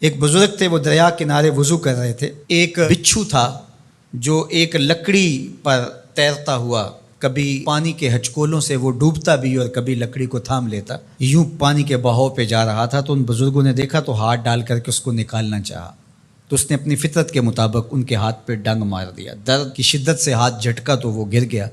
ایک بزرگ تھے، وہ دریا کنارے وضو کر رہے تھے۔ ایک بچھو تھا جو ایک لکڑی پر تیرتا ہوا، کبھی پانی کے ہچکولوں سے وہ ڈوبتا بھی اور کبھی لکڑی کو تھام لیتا، یوں پانی کے بہاؤ پہ جا رہا تھا۔ تو ان بزرگوں نے دیکھا تو ہاتھ ڈال کر کے اس کو نکالنا چاہا، تو اس نے اپنی فطرت کے مطابق ان کے ہاتھ پہ ڈنگ مار دیا۔ درد کی شدت سے ہاتھ جھٹکا تو وہ گر گیا،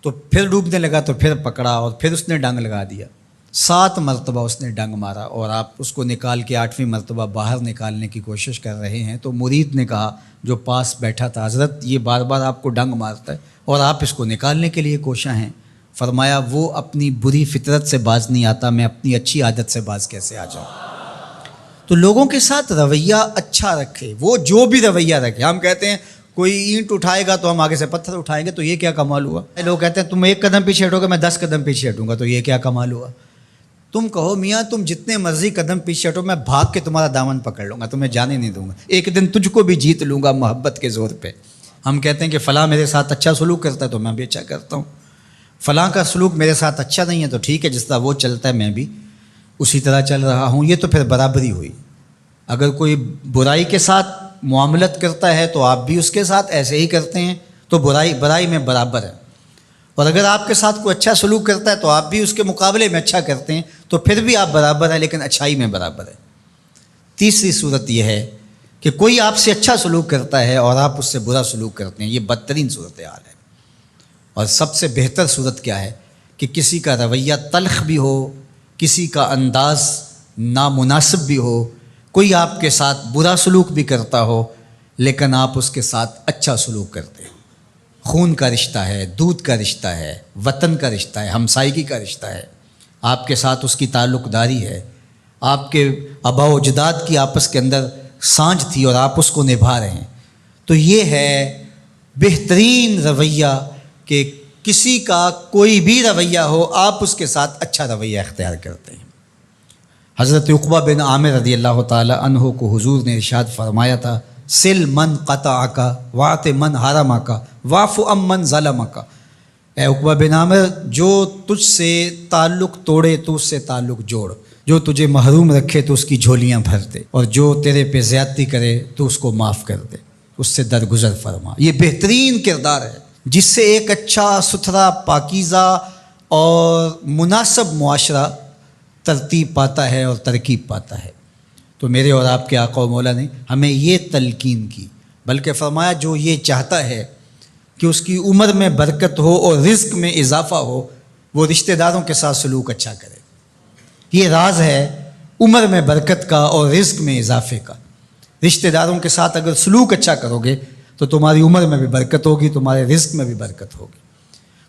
تو پھر ڈوبنے لگا تو پھر پکڑا اور پھر اس نے ڈنگ لگا دیا۔ 7 مرتبہ اس نے ڈنگ مارا اور آپ اس کو نکال کے 8ویں مرتبہ باہر نکالنے کی کوشش کر رہے ہیں۔ تو مرید نے کہا جو پاس بیٹھا تھا، حضرت یہ بار بار آپ کو ڈنگ مارتا ہے اور آپ اس کو نکالنے کے لیے کوشاں ہیں۔ فرمایا وہ اپنی بری فطرت سے باز نہیں آتا، میں اپنی اچھی عادت سے باز کیسے آ جاؤں؟ تو لوگوں کے ساتھ رویہ اچھا رکھے، وہ جو بھی رویہ رکھے۔ ہم کہتے ہیں کوئی اینٹ اٹھائے گا تو ہم آگے سے پتھر اٹھائیں گے، تو یہ کیا کمال ہوا؟ لوگ کہتے ہیں تم 1 قدم پیچھے ہٹو گے، میں 10 قدم پیچھے ہٹوں گا، تو یہ کیا کمال ہوا؟ تم کہو میاں تم جتنے مرضی قدم پیچھے ہٹو، میں بھاگ کے تمہارا دامن پکڑ لوں گا، تمہیں جانے نہیں دوں گا، ایک دن تجھ کو بھی جیت لوں گا محبت کے زور پہ۔ ہم کہتے ہیں کہ فلاں میرے ساتھ اچھا سلوک کرتا ہے تو میں بھی اچھا کرتا ہوں، فلاں کا سلوک میرے ساتھ اچھا نہیں ہے تو ٹھیک ہے، جس طرح وہ چلتا ہے میں بھی اسی طرح چل رہا ہوں۔ یہ تو پھر برابری ہوئی۔ اگر کوئی برائی کے ساتھ معاملت کرتا ہے تو آپ بھی اس کے ساتھ ایسے ہی کرتے ہیں، تو برائی میں برابر ہے۔ اور اگر آپ کے ساتھ کوئی اچھا سلوک کرتا ہے تو آپ بھی اس کے مقابلے میں اچھا کرتے ہیں، تو پھر بھی آپ برابر ہیں، لیکن اچھائی میں برابر ہے۔ تیسری صورت یہ ہے کہ کوئی آپ سے اچھا سلوک کرتا ہے اور آپ اس سے برا سلوک کرتے ہیں، یہ بدترین صورتحال ہے۔ اور سب سے بہتر صورت کیا ہے کہ کسی کا رویہ تلخ بھی ہو، کسی کا انداز نامناسب بھی ہو، کوئی آپ کے ساتھ برا سلوک بھی کرتا ہو لیکن آپ اس کے ساتھ اچھا سلوک کرتے ہیں۔ خون کا رشتہ ہے، دودھ کا رشتہ ہے، وطن کا رشتہ ہے، ہمسائیگی کا رشتہ ہے، آپ کے ساتھ اس کی تعلق داری ہے، آپ کے آباء و اجداد کی آپس کے اندر سانجھ تھی اور آپ اس کو نبھا رہے ہیں، تو یہ ہے بہترین رویہ کہ کسی کا کوئی بھی رویہ ہو آپ اس کے ساتھ اچھا رویہ اختیار کرتے ہیں۔ حضرت عقبہ بن عامر رضی اللہ تعالی عنہ کو حضور نے ارشاد فرمایا تھا، سل من قطعک واعط من حرمک واعف عن من ظلمک۔ اے عقبہ بن عامر، جو تجھ سے تعلق توڑے تو اس سے تعلق جوڑ، جو تجھے محروم رکھے تو اس کی جھولیاں بھر دے، اور جو تیرے پہ زیادتی کرے تو اس کو معاف کر دے، اس سے درگزر فرما۔ یہ بہترین کردار ہے جس سے ایک اچھا ستھرا پاکیزہ اور مناسب معاشرہ ترتیب پاتا ہے اور ترکیب پاتا ہے۔ تو میرے اور آپ کے آقا و مولا نے ہمیں یہ تلقین کی، بلکہ فرمایا جو یہ چاہتا ہے کہ اس کی عمر میں برکت ہو اور رزق میں اضافہ ہو، وہ رشتہ داروں کے ساتھ سلوک اچھا کرے۔ یہ راز ہے عمر میں برکت کا اور رزق میں اضافے کا۔ رشتہ داروں کے ساتھ اگر سلوک اچھا کرو گے تو تمہاری عمر میں بھی برکت ہوگی، تمہارے رزق میں بھی برکت ہوگی۔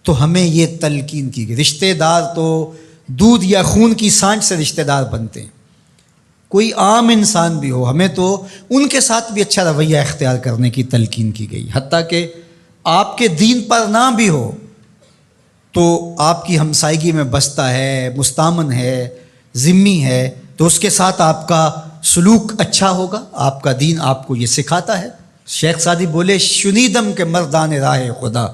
تو ہمیں یہ تلقین کی گئی۔ رشتہ دار تو دودھ یا خون کی سانجھ سے رشتہ دار بنتے ہیں، کوئی عام انسان بھی ہو، ہمیں تو ان کے ساتھ بھی اچھا رویہ اختیار کرنے کی تلقین کی گئی۔ حتیٰ کہ آپ کے دین پر نہ بھی ہو تو آپ کی ہمسائیگی میں بستا ہے، مستامن ہے، ذمی ہے، تو اس کے ساتھ آپ کا سلوک اچھا ہوگا۔ آپ کا دین آپ کو یہ سکھاتا ہے۔ شیخ سعدی بولے، شنیدم کے مردان راہ خدا،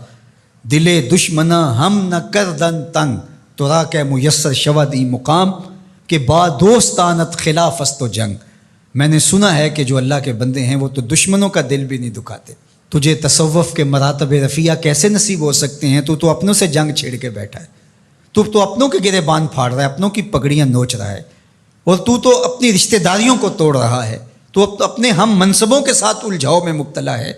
دلے دشمنا ہم نہ کردن تنگ، تو را کہ میسر شود ای مقام، کہ با دوستانت خلاف است و جنگ۔ میں نے سنا ہے کہ جو اللہ کے بندے ہیں وہ تو دشمنوں کا دل بھی نہیں دکھاتے۔ تجھے تصوف کے مراتب رفیع کیسے نصیب ہو سکتے ہیں؟ تو اپنوں سے جنگ چھیڑ کے بیٹھا ہے، تو اپنوں کے گریبان پھاڑ رہا ہے، اپنوں کی پگڑیاں نوچ رہا ہے، اور تو اپنی رشتہ داریوں کو توڑ رہا ہے، تو اپنے ہم منصبوں کے ساتھ الجھاؤ میں مبتلا ہے،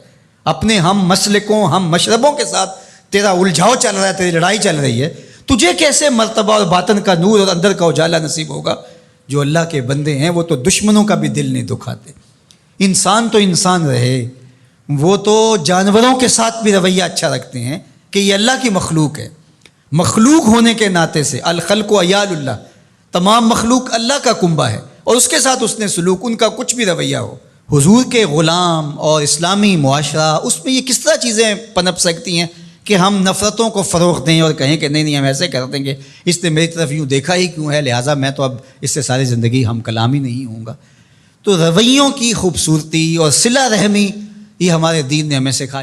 اپنے ہم مسلکوں ہم مشربوں کے ساتھ تیرا الجھاؤ چل رہا ہے، تیری لڑائی چل رہی ہے۔ تجھے کیسے مرتبہ اور باطن کا نور اور اندر کا اجالا نصیب ہوگا؟ جو اللہ کے بندے ہیں وہ تو دشمنوں کا بھی دل نہیں دکھاتے۔ انسان تو انسان رہے، وہ تو جانوروں کے ساتھ بھی رویہ اچھا رکھتے ہیں کہ یہ اللہ کی مخلوق ہے۔ مخلوق ہونے کے ناطے سے الخلق و عیال اللہ، تمام مخلوق اللہ کا کنبہ ہے، اور اس کے ساتھ اس نے سلوک، ان کا کچھ بھی رویہ ہو۔ حضور کے غلام اور اسلامی معاشرہ، اس میں یہ کس طرح چیزیں پنپ سکتی ہیں کہ ہم نفرتوں کو فروغ دیں اور کہیں کہ نہیں ہم ایسے کر دیں گے، اس نے میری طرف یوں دیکھا ہی کیوں ہے، لہٰذا میں تو اب اس سے ساری زندگی ہم کلام ہی نہیں ہوں گا۔ تو رویوں کی خوبصورتی اور صلہ رحمی یہ ہمارے دین نے ہمیں سکھائی۔